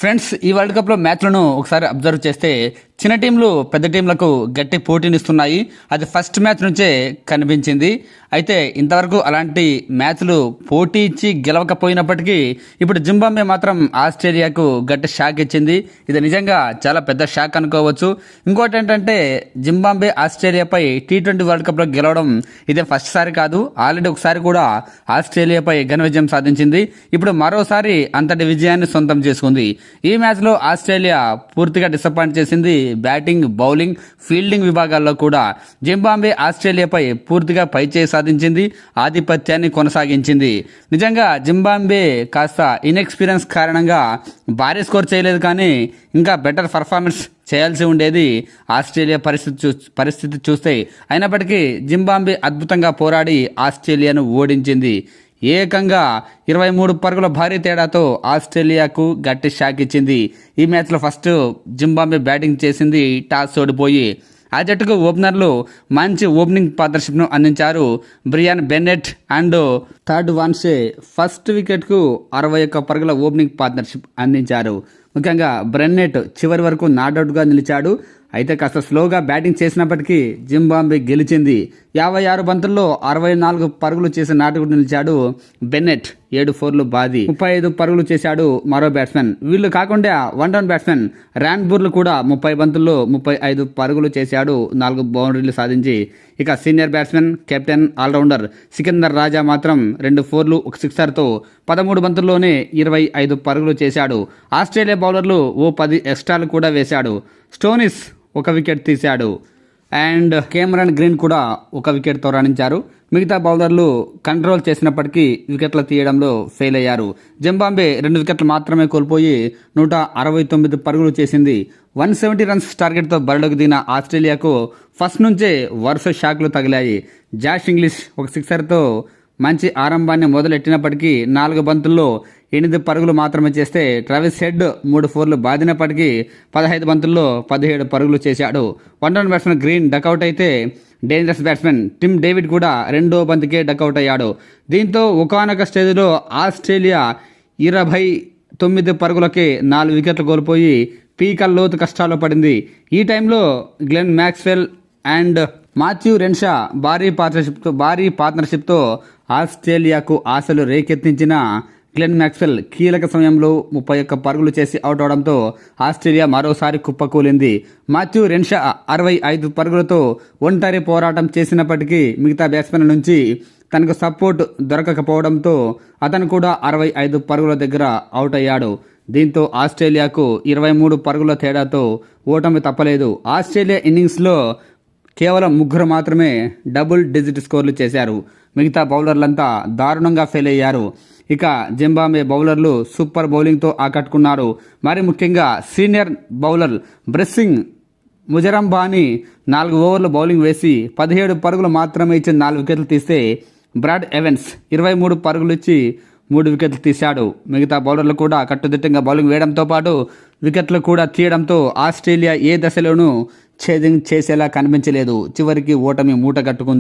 Friends, ఈ world కప్లో మ్యాచ్లను ఒకసారి అబ్జర్వ్ చేస్తే చిన్న టీంలు పెద్ద టీంలకు గట్టి పోటీనిస్తున్నాయి. అది ఫస్ట్ మ్యాచ్ నుంచే కనిపించింది. అయితే ఇంతవరకు అలాంటి మ్యాచ్లు పోటీ ఇచ్చి గెలవకపోయినప్పటికీ ఇప్పుడు జింబాబ్వే మాత్రం ఆస్ట్రేలియాకు గట్టి షాక్ ఇచ్చింది. ఇది నిజంగా చాలా పెద్ద షాక్ అనుకోవచ్చు. ఇంకోటి ఏంటంటే జింబాబ్వే ఆస్ట్రేలియాపై T20 వరల్డ్ కప్లో గెలవడం ఇదే ఫస్ట్ సారి కాదు. ఆల్రెడీ ఒకసారి కూడా ఆస్ట్రేలియాపై ఘన విజయం సాధించింది. ఇప్పుడు మరోసారి అంతటి విజయాన్ని సొంతం చేసుకుంది. ఈ మ్యాచ్లో ఆస్ట్రేలియా పూర్తిగా డిసప్పాయింట్ చేసింది. బ్యాటింగ్, బౌలింగ్, ఫీల్డింగ్ విభాగాల్లో కూడా జింబాబ్వే ఆస్ట్రేలియాపై పూర్తిగా పైచేయి సాధించింది, ఆధిపత్యాన్ని కొనసాగించింది. నిజంగా జింబాబ్వే కాస్త ఇన్ఎక్స్పీరియన్స్ కారణంగా భారీ స్కోర్ చేయలేదు, కానీ ఇంకా బెటర్ పర్ఫార్మెన్స్ చేయాల్సి ఉండేది ఆస్ట్రేలియా పరిస్థితి చూస్తే. అయినప్పటికీ జింబాబ్వే అద్భుతంగా పోరాడి ఆస్ట్రేలియాను ఓడించింది. ఏకంగా 23 పరుగుల భారీ తేడాతో ఆస్ట్రేలియాకు గట్టి షాక్ ఇచ్చింది. ఈ మ్యాచ్లో ఫస్ట్ జింబాబ్వే బ్యాటింగ్ చేసింది. టాస్ ఓడిపోయి ఆ జట్టుకు ఓపెనర్లు మంచి ఓపెనింగ్ పార్ట్నర్షిప్ను అందించారు. Brian Bennett and Tadiwanashe first వికెట్కు 61 పరుగుల ఓపెనింగ్ పార్ట్నర్షిప్ అందించారు. ముఖ్యంగా బెన్నెట్ చివరి వరకు నాట్అవుట్గా నిలిచాడు. అయితే కాస్త స్లోగా బ్యాటింగ్ చేసినప్పటికీ జింబాబ్వే గెలిచింది. 56 బంతుల్లో 64 పరుగులు చేసి నాటుకు నిలిచాడు బెన్నెట్. 7 ఫోర్లు బాది 35 పరుగులు చేశాడు మరో బ్యాట్స్మెన్. వీళ్ళు కాకుండా వన్ డౌన్ బ్యాట్స్మెన్ ర్యాన్బూర్లు కూడా 30 బంతుల్లో 35 పరుగులు చేశాడు, 4 బౌండరీలు సాధించి. ఇక senior batsmen, captain, all rounder Sikandar Raza మాత్రం 2 ఫోర్లు 1 సిక్సర్తో 13 బంతుల్లోనే 25 పరుగులు చేశాడు. ఆస్ట్రేలియా బౌలర్లు ఓ 10 ఎక్స్ట్రాలు కూడా వేశాడు. స్టోనిస్ 1 వికెట్ తీశాడు అండ్ కెమెరాన్ గ్రీన్ కూడా 1 వికెట్తో రాణించారు. మిగతా బౌలర్లు కంట్రోల్ చేసినప్పటికీ వికెట్లు తీయడంలో ఫెయిల్ అయ్యారు. జింబాబ్వే 2 వికెట్లు మాత్రమే కోల్పోయి 169 పరుగులు చేసింది. 170 రన్స్ టార్గెట్తో బరిలోకి దిగిన ఆస్ట్రేలియాకు ఫస్ట్ నుంచే వరుస షాక్లు తగిలాయి. జాష్ ఇంగ్లీష్ 1 సిక్సర్తో మంచి ఆరంభాన్ని మొదలెట్టినప్పటికీ 4 బంతుల్లో 8 పరుగులు మాత్రమే చేస్తే ట్రావిస్ హెడ్ 3 ఫోర్లు బాదినప్పటికీ 15 బంతుల్లో 17 పరుగులు చేశాడు. One down batsmen green duck out అయితే డేంజరస్ బ్యాట్స్మెన్ టిమ్ డేవిడ్ కూడా 2వ బంతికే డకౌట్ అయ్యాడు. దీంతో ఒకానొక స్టేజ్లో ఆస్ట్రేలియా 29 పరుగులకే 4 వికెట్లు కోల్పోయి పీకల్ లోతు కష్టాల్లో పడింది. ఈ టైంలో Glenn Maxwell and Matthew Renshaw భారీ పార్ట్నర్షిప్తో ఆస్ట్రేలియాకు ఆశలు రేకెత్తించిన గ్లెన్ మ్యాక్స్వెల్ కీలక సమయంలో 31 పరుగులు చేసి అవుట్ అవడంతో ఆస్ట్రేలియా మరోసారి కుప్పకూలింది. మాథ్యూ రెన్షా 65 పరుగులతో ఒంటరి పోరాటం చేసినప్పటికీ మిగతా బ్యాట్స్మెన్ల నుంచి తనకు సపోర్ట్ దొరకకపోవడంతో అతను కూడా 65 పరుగుల దగ్గర అవుట్ అయ్యాడు. దీంతో ఆస్ట్రేలియాకు 23 పరుగుల తేడాతో ఓటమి తప్పలేదు. ఆస్ట్రేలియా ఇన్నింగ్స్లో కేవలం 3 మాత్రమే డబుల్ డిజిట్ స్కోర్లు చేశారు. మిగతా బౌలర్లంతా దారుణంగా ఫెయిల్ అయ్యారు. ఇక జింబాబ్వే బౌలర్లు సూపర్ బౌలింగ్తో ఆకట్టుకున్నారు. మరి ముఖ్యంగా సీనియర్ బౌలర్ బ్రెస్సింగ్ ముజరంబానీ 4 ఓవర్లు బౌలింగ్ వేసి 17 పరుగులు మాత్రమే ఇచ్చి 4 వికెట్లు తీస్తే బ్రాడ్ ఎవెన్స్ 23 పరుగులు ఇచ్చి 3 వికెట్లు తీశాడు. మిగతా బౌలర్లు కూడా కట్టుదిట్టంగా బౌలింగ్ వేయడంతో పాటు వికెట్లు కూడా తీయడంతో ఆస్ట్రేలియా ఏ దశలోనూ ఛేదింగ్ చేసేలా కనిపించలేదు. చివరికి ఓటమి మూట కట్టుకుంది.